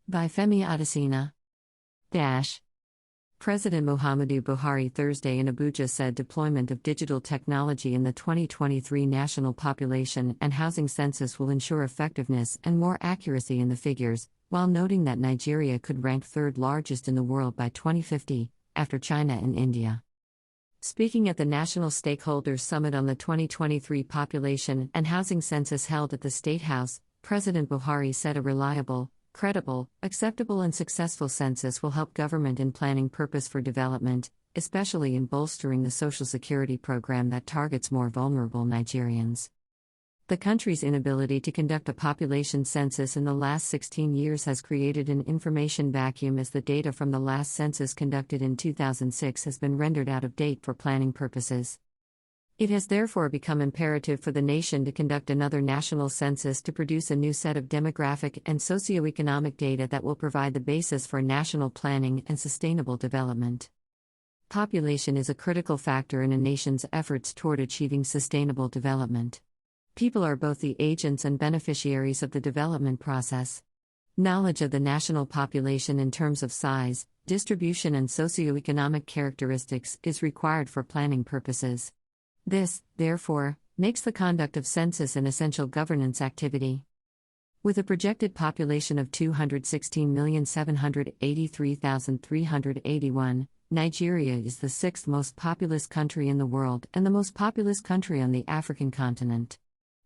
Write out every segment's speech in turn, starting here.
By Femi Adesina. President Muhammadu Buhari Thursday in Abuja said deployment of digital technology in the 2023 National Population and Housing Census will ensure effectiveness and more accuracy in the figures, while noting that Nigeria could rank third largest in the world by 2050, after China and India. Speaking at the National Stakeholders Summit on the 2023 Population and Housing Census held at the State House, President Buhari said a reliable, credible, acceptable and successful census will help government in planning purpose for development, especially in bolstering the Social Security program that targets more vulnerable Nigerians. The country's inability to conduct a population census in the last 16 years has created an information vacuum as the data from the last census conducted in 2006 has been rendered out of date for planning purposes. It has therefore become imperative for the nation to conduct another national census to produce a new set of demographic and socioeconomic data that will provide the basis for national planning and sustainable development. Population is a critical factor in a nation's efforts toward achieving sustainable development. People are both the agents and beneficiaries of the development process. Knowledge of the national population in terms of size, distribution, and socioeconomic characteristics is required for planning purposes. This, therefore, makes the conduct of census an essential governance activity. With a projected population of 216,783,381, Nigeria is the sixth most populous country in the world and the most populous country on the African continent.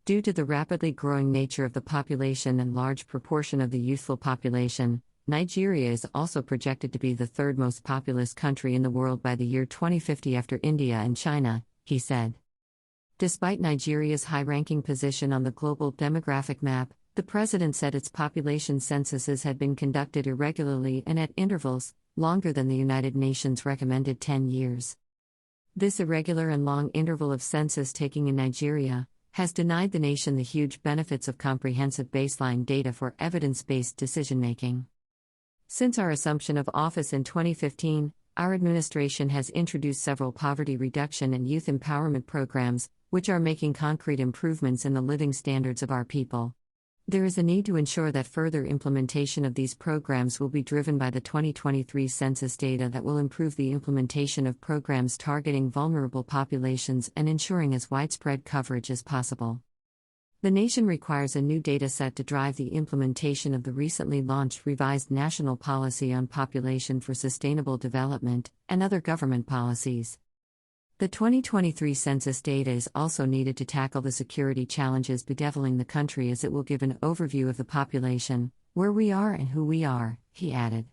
Due to the rapidly growing nature of the population and large proportion of the youthful population, Nigeria is also projected to be the third most populous country in the world by the year 2050 after India and China, he said. Despite Nigeria's high-ranking position on the global demographic map, the president said its population censuses had been conducted irregularly and at intervals longer than the United Nations recommended 10 years. This irregular and long interval of census taking in Nigeria has denied the nation the huge benefits of comprehensive baseline data for evidence-based decision-making. Since our assumption of office in 2015, our administration has introduced several poverty reduction and youth empowerment programs, which are making concrete improvements in the living standards of our people. There is a need to ensure that further implementation of these programs will be driven by the 2023 census data that will improve the implementation of programs targeting vulnerable populations and ensuring as widespread coverage as possible. The nation requires a new data set to drive the implementation of the recently launched revised National Policy on Population for Sustainable Development and other government policies. The 2023 census data is also needed to tackle the security challenges bedeviling the country, as it will give an overview of the population, where we are and who we are, he added.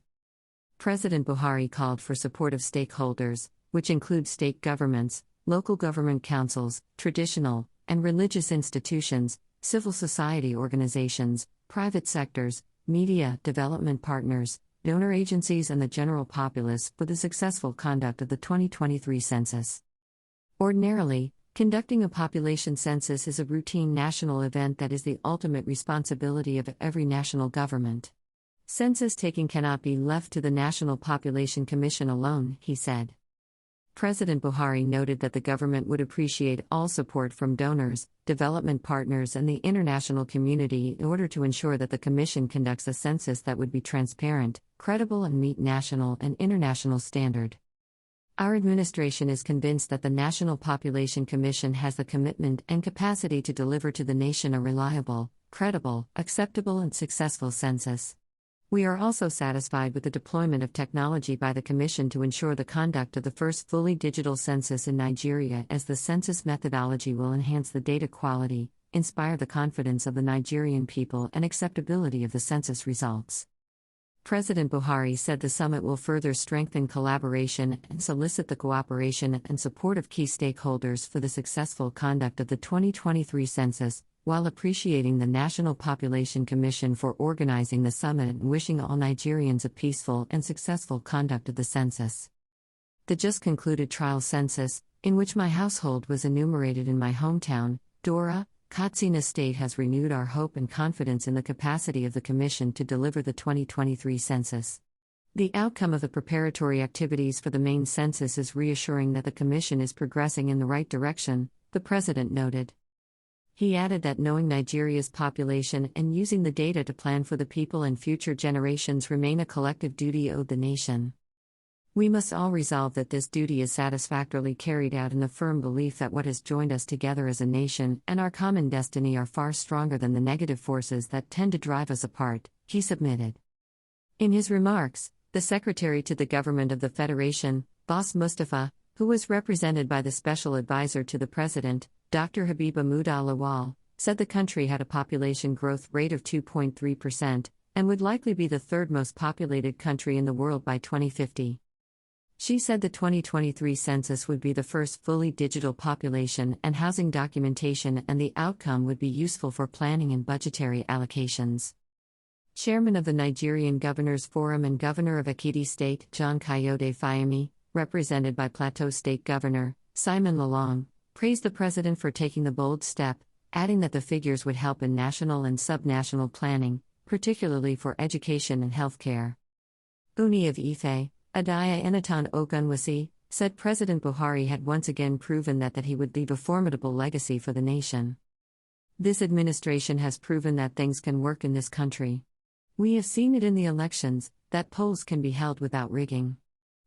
President Buhari called for support of stakeholders, which include state governments, local government councils, traditional and religious institutions, civil society organizations, private sectors, media, development partners, donor agencies, and the general populace for the successful conduct of the 2023 census. Ordinarily, conducting a population census is a routine national event that is the ultimate responsibility of every national government. Census taking cannot be left to the National Population Commission alone, he said. President Buhari noted that the government would appreciate all support from donors, development partners, and the international community in order to ensure that the Commission conducts a census that would be transparent, credible, and meet national and international standard. Our administration is convinced that the National Population Commission has the commitment and capacity to deliver to the nation a reliable, credible, acceptable, and successful census. We are also satisfied with the deployment of technology by the Commission to ensure the conduct of the first fully digital census in Nigeria, as the census methodology will enhance the data quality, inspire the confidence of the Nigerian people, and acceptability of the census results. President Buhari said the summit will further strengthen collaboration and solicit the cooperation and support of key stakeholders for the successful conduct of the 2023 census, while appreciating the National Population Commission for organizing the summit and wishing all Nigerians a peaceful and successful conduct of the census. The just concluded trial census, in which my household was enumerated in my hometown, Dora, Katsina State, has renewed our hope and confidence in the capacity of the Commission to deliver the 2023 census. The outcome of the preparatory activities for the main census is reassuring that the Commission is progressing in the right direction, the President noted. He added that knowing Nigeria's population and using the data to plan for the people and future generations remain a collective duty owed the nation. We must all resolve that this duty is satisfactorily carried out in the firm belief that what has joined us together as a nation and our common destiny are far stronger than the negative forces that tend to drive us apart, he submitted. In his remarks, the Secretary to the Government of the Federation, Boss Mustafa, who was represented by the Special Advisor to the President, Dr. Habiba Muda Lawal, said the country had a population growth rate of 2.3% and would likely be the third most populated country in the world by 2050. She said the 2023 census would be the first fully digital population and housing documentation, and the outcome would be useful for planning and budgetary allocations. Chairman of the Nigerian Governors Forum and Governor of Ekiti State, John Kayode Fayemi, represented by Plateau State Governor Simon Lalong, praised the president for taking the bold step, adding that the figures would help in national and subnational planning, particularly for education and healthcare. Uni of Ife, Adaya Inaton Ogunwusi, said President Buhari had once again proven that he would leave a formidable legacy for the nation. This administration has proven that things can work in this country. We have seen it in the elections, that polls can be held without rigging.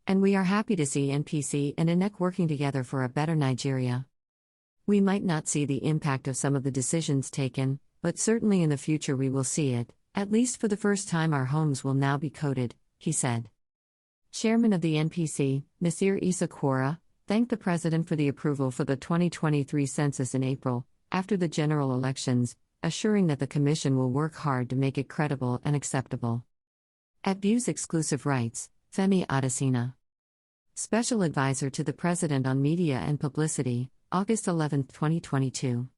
And we are happy to see NPC and INEC working together for a better Nigeria. We might not see the impact of some of the decisions taken, but certainly in the future we will see it. At least for the first time our homes will now be coded, he said. Chairman of the NPC, Nasir Issa Quora, thanked the President for the approval for the 2023 census in April, after the general elections, assuring that the Commission will work hard to make it credible and acceptable. At View's Exclusive Rights, Femi Adesina, Special Advisor to the President on Media and Publicity, August 11, 2022.